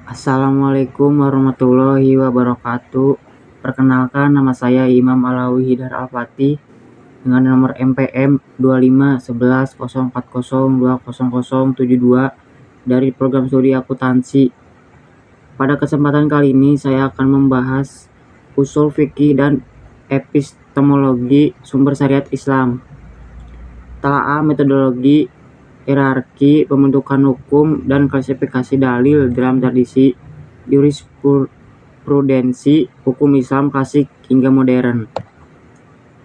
Assalamualaikum warahmatullahi wabarakatuh. Perkenalkan, nama saya Imam Alawi Hidar Al-Fatih dengan nomor MPM 251104020072 dari program studi akuntansi. Pada kesempatan kali ini saya akan membahas usul fikih dan epistemologi sumber syariat Islam. Telaah metodologi, hierarki, pembentukan hukum, dan klasifikasi dalil dalam tradisi jurisprudensi hukum Islam klasik hingga modern.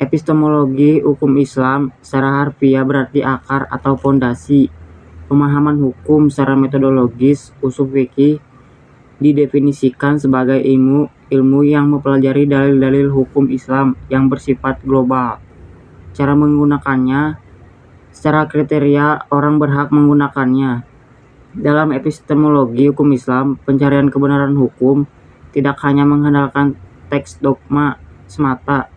Epistemologi hukum Islam secara harfiah berarti akar atau fondasi. Pemahaman hukum secara metodologis, usul fikih didefinisikan sebagai ilmu yang mempelajari dalil-dalil hukum Islam yang bersifat global. Cara menggunakannya, secara kriteria orang berhak menggunakannya. Dalam epistemologi hukum Islam, pencarian kebenaran hukum tidak hanya mengandalkan teks dogma semata,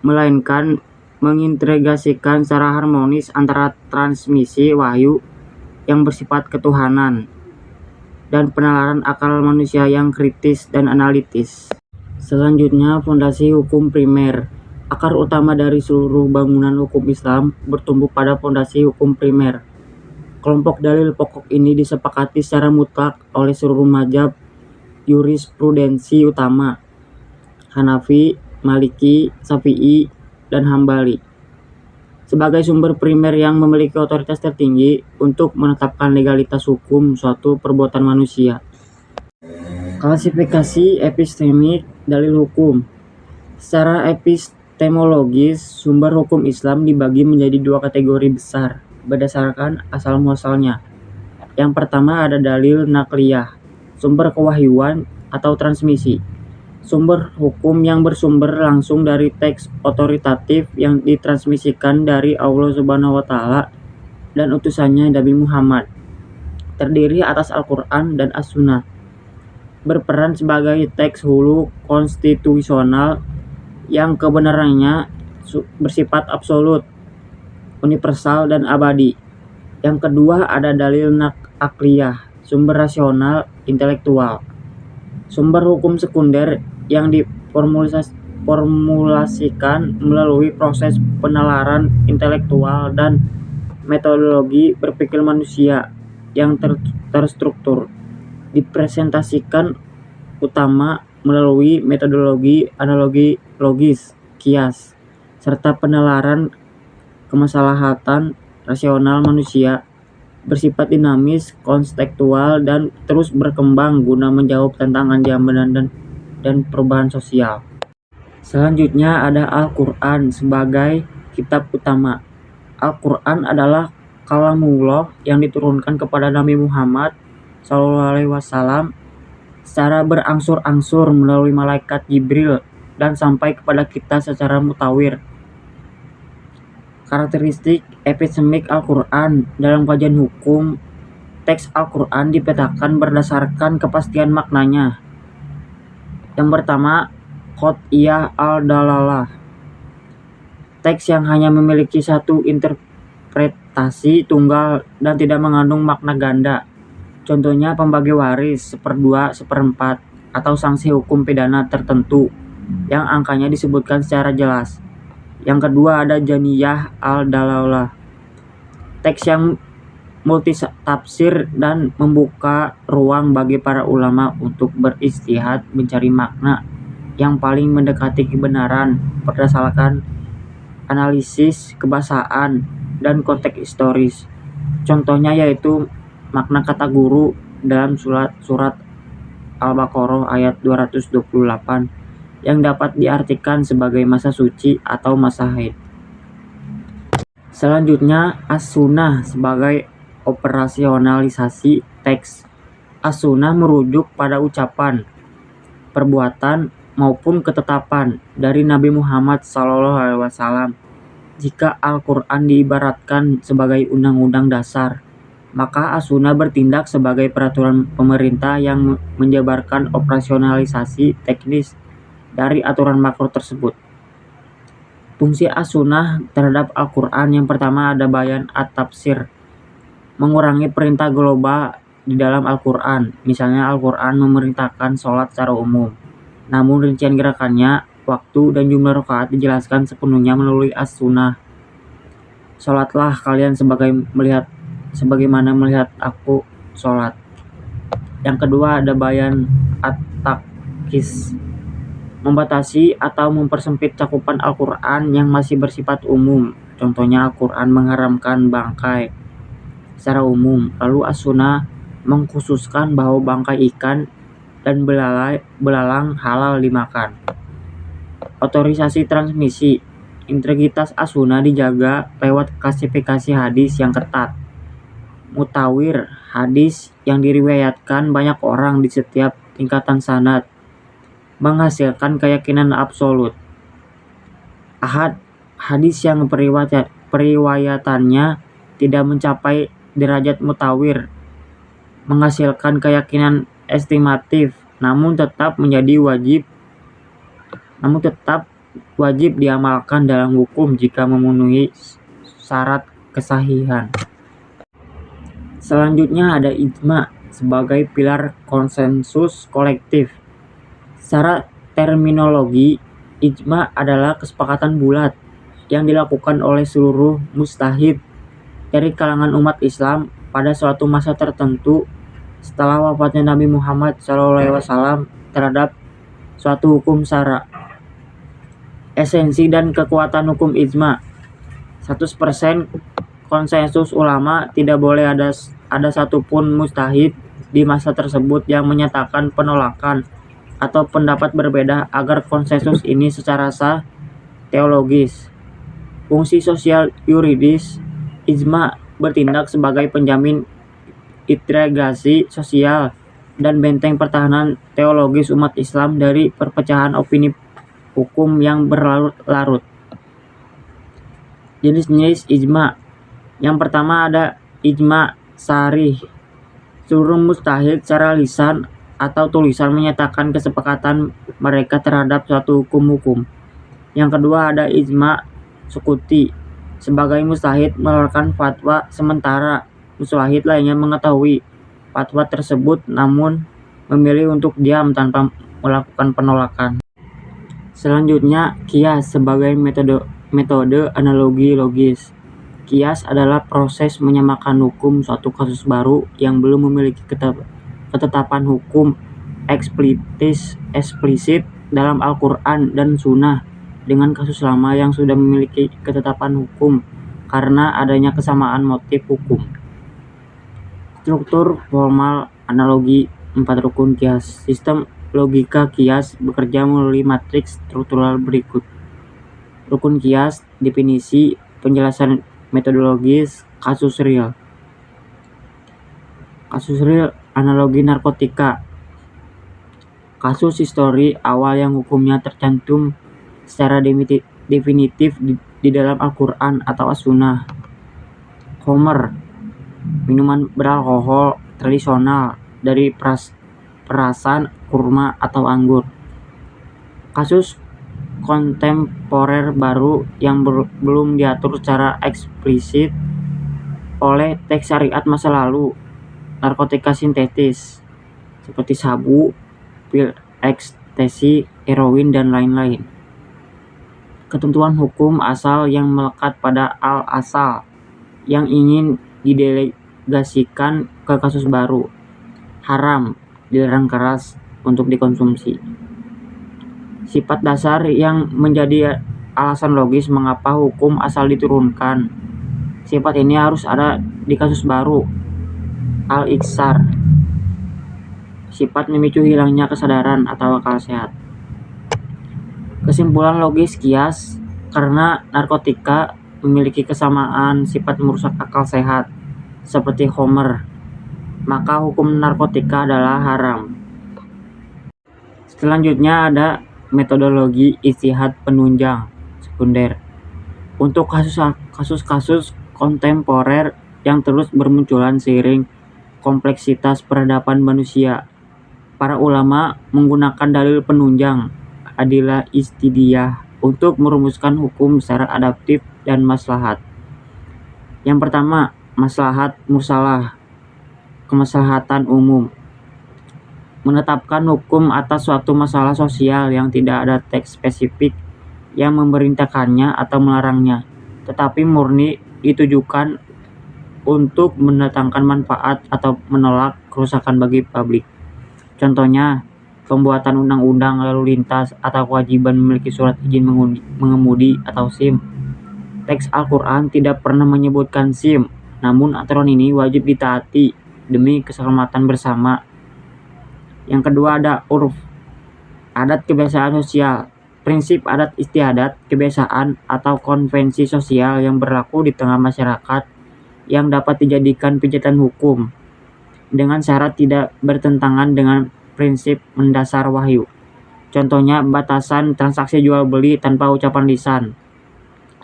melainkan mengintegrasikan secara harmonis antara transmisi wahyu yang bersifat ketuhanan dan penalaran akal manusia yang kritis dan analitis. Selanjutnya, fondasi hukum primer. Akar utama dari seluruh bangunan hukum Islam bertumbuh pada fondasi hukum primer. Kelompok dalil pokok ini disepakati secara mutlak oleh seluruh mazhab jurisprudensi utama, Hanafi, Maliki, Syafi'i, dan Hambali, sebagai sumber primer yang memiliki otoritas tertinggi untuk menetapkan legalitas hukum suatu perbuatan manusia. Klasifikasi epistemik dalil hukum. Secara epistemologis, sumber hukum Islam dibagi menjadi dua kategori besar berdasarkan asal-muasalnya. Yang pertama ada dalil nakliyah, sumber kewahyuan atau transmisi. Sumber hukum yang bersumber langsung dari teks otoritatif yang ditransmisikan dari Allah Subhanahu wa Ta'ala dan utusannya Nabi Muhammad. Terdiri atas Al-Quran dan As-Sunnah. Berperan sebagai teks hulu konstitusional yang kebenarannya bersifat absolut, universal, dan abadi. Yang kedua ada dalil akliyah, sumber rasional intelektual. Sumber hukum sekunder yang diformulasikan melalui proses penalaran intelektual dan metodologi berpikir manusia yang terstruktur. Dipresentasikan utama melalui metodologi analogi logis, kias, serta penalaran kemaslahatan rasional manusia, bersifat dinamis, konstekstual, dan terus berkembang guna menjawab tantangan zaman dan perubahan sosial. Selanjutnya ada Al-Quran sebagai kitab utama. Al-Quran adalah kalamullah yang diturunkan kepada Nabi Muhammad SAW secara berangsur-angsur melalui malaikat Jibril dan sampai kepada kita secara mutawir. Karakteristik epistemik Al-Quran. Dalam kajian hukum, teks Al-Quran dipetakan berdasarkan kepastian maknanya. Yang pertama, qot'iyah al-dalalah, teks yang hanya memiliki satu interpretasi tunggal dan tidak mengandung makna ganda. Contohnya pembagi waris, 1/2, 1/4, atau sanksi hukum pidana tertentu yang angkanya disebutkan secara jelas. Yang kedua ada janiyah al-dalalah, teks yang multitafsir dan membuka ruang bagi para ulama untuk beristihad mencari makna yang paling mendekati kebenaran berdasarkan analisis kebahasaan dan konteks historis. Contohnya yaitu makna kata guru dalam surat Al-Baqarah ayat 228 yang dapat diartikan sebagai masa suci atau masa haid. Selanjutnya As-Sunnah sebagai operasionalisasi teks. As-Sunnah merujuk pada ucapan, perbuatan, maupun ketetapan dari Nabi Muhammad SAW. Jika Al-Quran diibaratkan sebagai undang-undang dasar, maka As-Sunnah bertindak sebagai peraturan pemerintah yang menjabarkan operasionalisasi teknis dari aturan makro tersebut. Fungsi As-Sunnah terhadap Al-Quran yang pertama ada bayan at-tafsir, mengurangi perintah global di dalam Al-Quran. Misalnya Al-Quran memerintahkan sholat secara umum, namun rincian gerakannya, waktu, dan jumlah rakaat dijelaskan sepenuhnya melalui as-sunnah. Sholatlah kalian sebagaimana melihat aku sholat. Yang kedua ada bayan at-takhsis, membatasi atau mempersempit cakupan Al-Quran yang masih bersifat umum. Contohnya Al-Quran mengharamkan bangkai secara umum, lalu as-sunnah mengkhususkan bahwa bangkai ikan dan belalang halal dimakan. Otorisasi transmisi, integritas as-sunnah dijaga lewat klasifikasi hadis yang ketat. Mutawir, hadis yang diriwayatkan banyak orang di setiap tingkatan sanad, menghasilkan keyakinan absolut. Ahad, hadis yang periwayatannya tidak mencapai derajat mutawir, menghasilkan keyakinan estimatif, namun tetap wajib diamalkan dalam hukum jika memenuhi syarat kesahihan. Selanjutnya ada ijma sebagai pilar konsensus kolektif. Secara terminologi, ijma adalah kesepakatan bulat yang dilakukan oleh seluruh mujtahid dari kalangan umat Islam pada suatu masa tertentu setelah wafatnya Nabi Muhammad SAW terhadap suatu hukum syara. Esensi dan kekuatan hukum ijma. 100% konsensus ulama, tidak boleh ada satupun mujtahid di masa tersebut yang menyatakan penolakan atau pendapat berbeda agar konsensus ini secara sah teologis. Fungsi sosial yuridis, ijma bertindak sebagai penjamin integrasi sosial dan benteng pertahanan teologis umat Islam dari perpecahan opini hukum yang berlarut-larut. Jenis-jenis ijma. Yang pertama ada ijma sarih. Seluruh mujtahid secara lisan atau tulisan menyatakan kesepakatan mereka terhadap suatu hukum. Yang kedua ada ijma sukuti. Sebagai mujtahid mengeluarkan fatwa sementara mujtahid lainnya mengetahui fatwa tersebut namun memilih untuk diam tanpa melakukan penolakan. Selanjutnya kias sebagai metode analogi logis. Kias adalah proses menyamakan hukum suatu kasus baru yang belum memiliki ketetapan hukum eksplisit dalam Al-Quran dan Sunnah dengan kasus lama yang sudah memiliki ketetapan hukum karena adanya kesamaan motif hukum. Struktur formal analogi 4 rukun kias. Sistem logika kias bekerja melalui matriks struktural berikut. Rukun kias, definisi, penjelasan metodologis, kasus real. Kasus real, analogi narkotika. Kasus histori awal yang hukumnya tercantum secara definitif di dalam Al-Quran atau As-Sunnah. Khamr, minuman beralkohol tradisional dari perasan kurma atau anggur. Kasus kontemporer baru yang belum diatur secara eksplisit oleh teks syariat masa lalu. Narkotika sintetis seperti sabu, pil ekstasi, heroin, dan lain-lain. Ketentuan hukum asal yang melekat pada al-asal yang ingin didelegasikan ke kasus baru. Haram, dilarang keras untuk dikonsumsi. Sifat dasar yang menjadi alasan logis mengapa hukum asal diturunkan. Sifat ini harus ada di kasus baru. Al-iksar, sifat memicu hilangnya kesadaran atau akal sehat. Kesimpulan logis kias, karena narkotika memiliki kesamaan sifat merusak akal sehat seperti khamr, maka hukum narkotika adalah haram. Selanjutnya ada metodologi ijtihad penunjang sekunder. Untuk kasus-kasus kontemporer yang terus bermunculan seiring kompleksitas peradaban manusia, para ulama menggunakan dalil penunjang, adilah istidiyah, untuk merumuskan hukum secara adaptif dan maslahat. Yang pertama, maslahat mursalah. kemaslahatan umum. Menetapkan hukum atas suatu masalah sosial yang tidak ada teks spesifik yang memerintahkannya atau melarangnya, tetapi murni ditujukan untuk mendatangkan manfaat atau menolak kerusakan bagi publik. Contohnya, pembuatan undang-undang lalu lintas atau kewajiban memiliki surat izin mengemudi atau SIM. Teks Al-Quran tidak pernah menyebutkan SIM, namun aturan ini wajib ditaati demi keselamatan bersama. Yang kedua ada urf, adat kebiasaan sosial. Prinsip adat istiadat, kebiasaan atau konvensi sosial yang berlaku di tengah masyarakat yang dapat dijadikan pijakan hukum dengan syarat tidak bertentangan dengan prinsip mendasar wahyu. Contohnya batasan transaksi jual beli tanpa ucapan lisan,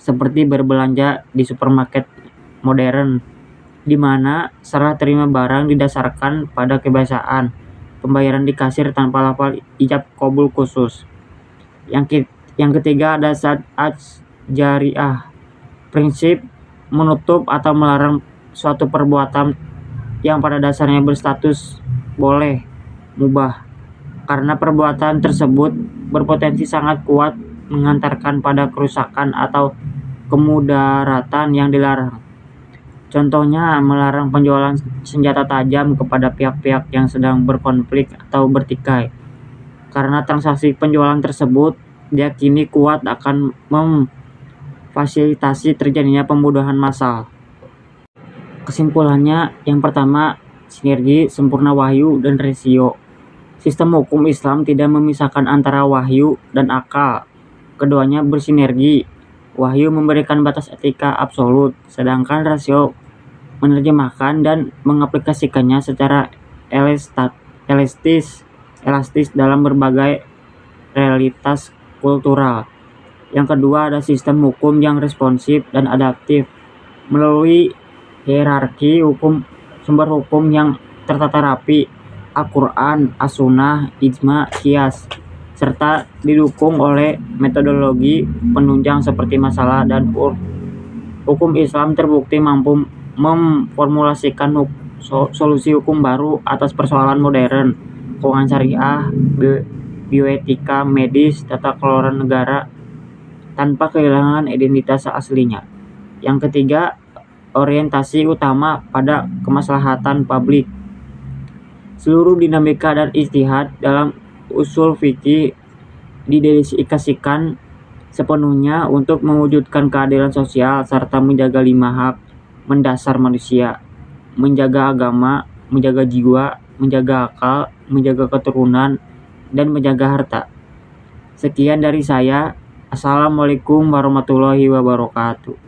seperti berbelanja di supermarket modern, di mana serah terima barang didasarkan pada kebiasaan pembayaran di kasir tanpa lafal ijab qabul khusus. Yang ketiga ada jariah, prinsip menutup atau melarang suatu perbuatan yang pada dasarnya berstatus boleh, mubah, karena perbuatan tersebut berpotensi sangat kuat mengantarkan pada kerusakan atau kemudaratan yang dilarang. Contohnya melarang penjualan senjata tajam kepada pihak-pihak yang sedang berkonflik atau bertikai, karena transaksi penjualan tersebut diyakini kuat akan memfasilitasi terjadinya pembunuhan massal. Kesimpulannya, yang pertama, sinergi, sempurna wahyu, dan resio. Sistem hukum Islam tidak memisahkan antara wahyu dan akal. Keduanya bersinergi. Wahyu memberikan batas etika absolut, sedangkan rasio menerjemahkan dan mengaplikasikannya secara elastis dalam berbagai realitas kultural. Yang kedua ada sistem hukum yang responsif dan adaptif melalui hierarki hukum, sumber hukum yang tertata rapi, Al-Quran, As-Sunnah, Ijma, Qiyas, serta didukung oleh metodologi penunjang seperti masalah dan urf. Hukum Islam terbukti mampu memformulasikan solusi hukum baru atas persoalan modern, keuangan syariah, bioetika, medis, tata kelola negara, tanpa kehilangan identitas aslinya. Yang ketiga, orientasi utama pada kemaslahatan publik. Seluruh dinamika dan ijtihad dalam usul fikih didedikasikan sepenuhnya untuk mewujudkan keadilan sosial serta menjaga 5 hak mendasar manusia, menjaga agama, menjaga jiwa, menjaga akal, menjaga keturunan, dan menjaga harta. Sekian dari saya. Assalamualaikum warahmatullahi wabarakatuh.